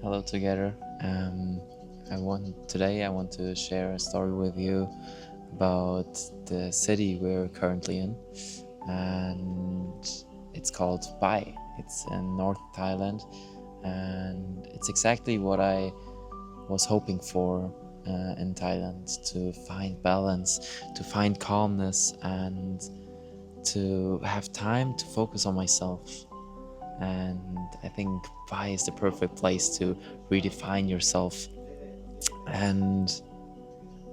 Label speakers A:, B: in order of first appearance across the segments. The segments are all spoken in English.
A: Hello together. I want to share a story with you about the city we're currently in, and it's called Pai. It's in North Thailand, and it's exactly what I was hoping for in Thailand, to find balance, to find calmness, and to have time to focus on myself. And I think Pai is the perfect place to redefine yourself. And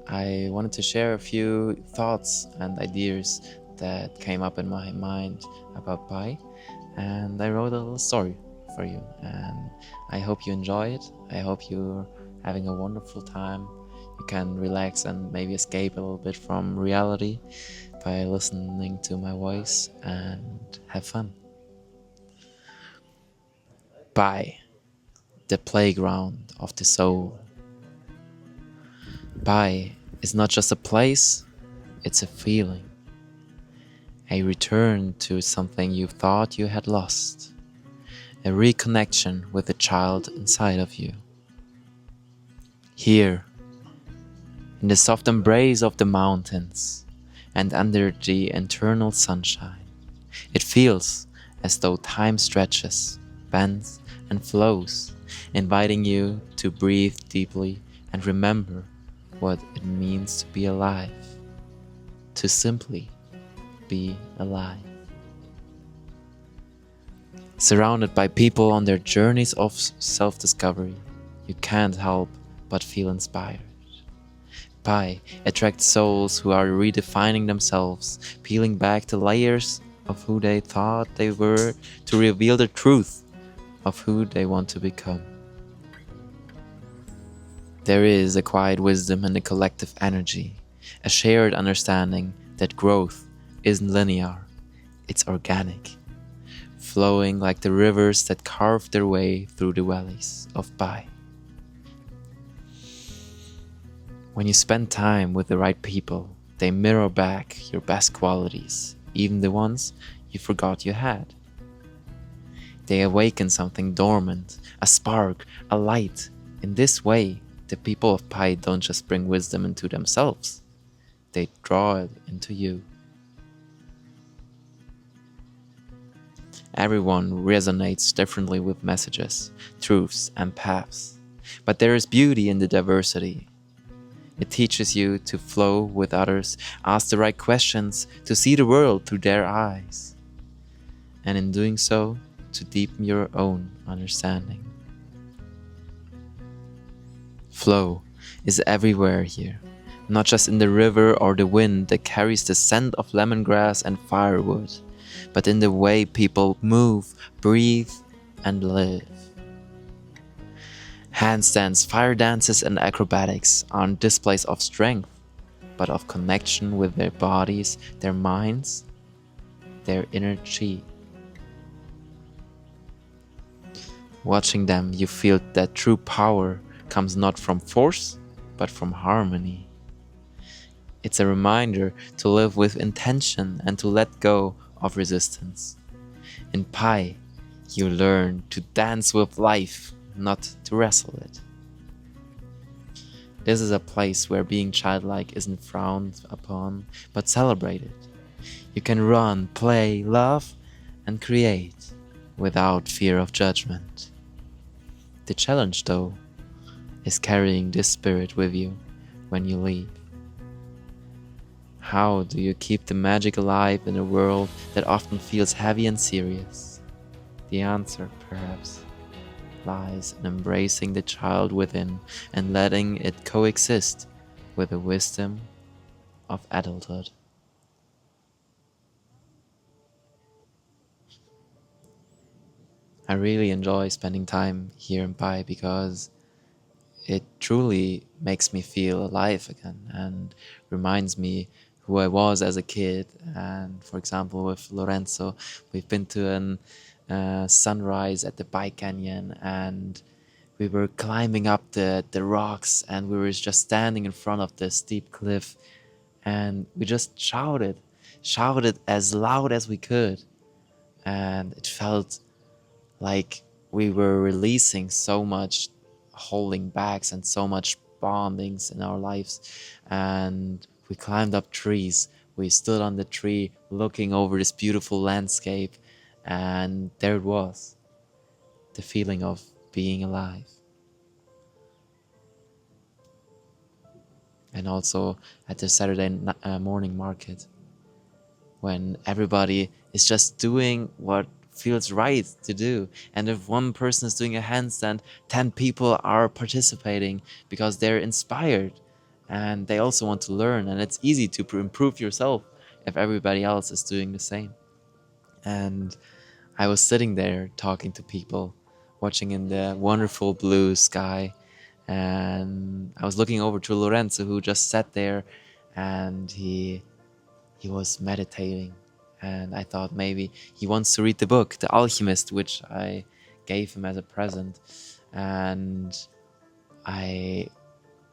A: I wanted to share a few thoughts and ideas that came up in my mind about Pai, and I wrote a little story for you. And I hope you enjoy it. I hope you're having a wonderful time. You can relax and maybe escape a little bit from reality by listening to my voice and have fun. Pai, the playground of the soul. Pai is not just a place, it's a feeling. A return to something you thought you had lost. A reconnection with the child inside of you. Here, in the soft embrace of the mountains and under the eternal sunshine, it feels as though time stretches, bends, and flows, inviting you to breathe deeply and remember what it means to be alive, to simply be alive. Surrounded by people on their journeys of self-discovery, you can't help but feel inspired. Pai attracts souls who are redefining themselves, peeling back the layers of who they thought they were to reveal the truth of who they want to become. There is a quiet wisdom and a collective energy, a shared understanding that growth isn't linear, it's organic, flowing like the rivers that carve their way through the valleys of Pai. When you spend time with the right people, they mirror back your best qualities, even the ones you forgot you had. They awaken something dormant, a spark, a light. In this way, the people of Pai don't just bring wisdom into themselves, they draw it into you. Everyone resonates differently with messages, truths, and paths. But there is beauty in the diversity. It teaches you to flow with others, ask the right questions, to see the world through their eyes. And in doing so, to deepen your own understanding. Flow is everywhere here, not just in the river or the wind that carries the scent of lemongrass and firewood, but in the way people move, breathe, and live. Handstands, fire dances, and acrobatics aren't displays of strength, but of connection with their bodies, their minds, their inner chi. Watching them, you feel that true power comes not from force, but from harmony. It's a reminder to live with intention and to let go of resistance. In Pai, you learn to dance with life, not to wrestle it. This is a place where being childlike isn't frowned upon, but celebrated. You can run, play, love, and create without fear of judgment. The challenge, though, is carrying this spirit with you when you leave. How do you keep the magic alive in a world that often feels heavy and serious? The answer, perhaps, lies in embracing the child within and letting it coexist with the wisdom of adulthood. I really enjoy spending time here in Pai because it truly makes me feel alive again and reminds me who I was as a kid. And for example, with Lorenzo, we've been to an sunrise at the Pai Canyon, and we were climbing up the rocks, and we were just standing in front of the steep cliff, and we just shouted as loud as we could, and it felt like we were releasing so much holding backs and so much bondings in our lives. And we climbed up trees. We stood on the tree looking over this beautiful landscape, and there it was, the feeling of being alive. And also at the Saturday morning market, when everybody is just doing what feels right to do. And if one person is doing a handstand, 10 people are participating because they're inspired and they also want to learn. And it's easy to improve yourself if everybody else is doing the same. And I was sitting there talking to people, watching in the wonderful blue sky. And I was looking over to Lorenzo, who just sat there, and he was meditating. And I thought maybe he wants to read the book, The Alchemist, which I gave him as a present. And I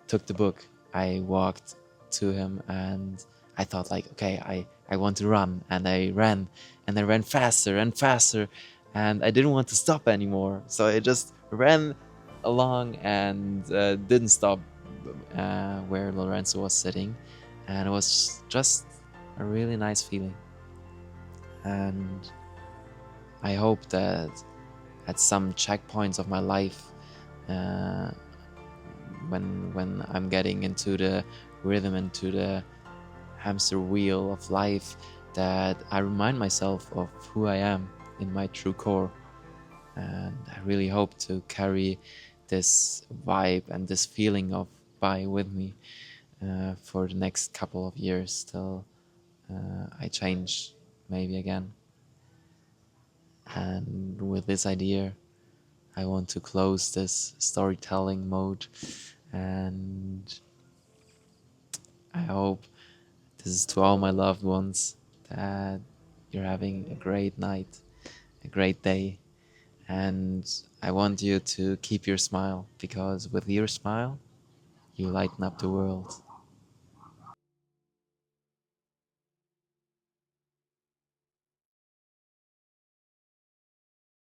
A: took the book. I walked to him and I thought like, okay, I want to run. And I ran, and I ran faster and faster, and I didn't want to stop anymore. So I just ran along and didn't stop where Lorenzo was sitting. And it was just a really nice feeling. And I hope that at some checkpoints of my life, uh, when I'm getting into the rhythm, into the hamster wheel of life, that I remind myself of who I am in my true core. And I really hope to carry this vibe and this feeling of Bai with me for the next couple of years till I change maybe again. And with this idea, I want to close this storytelling mode, and I hope this is to all my loved ones, that you're having a great night, a great day. And I want you to keep your smile, because with your smile, you lighten up the world.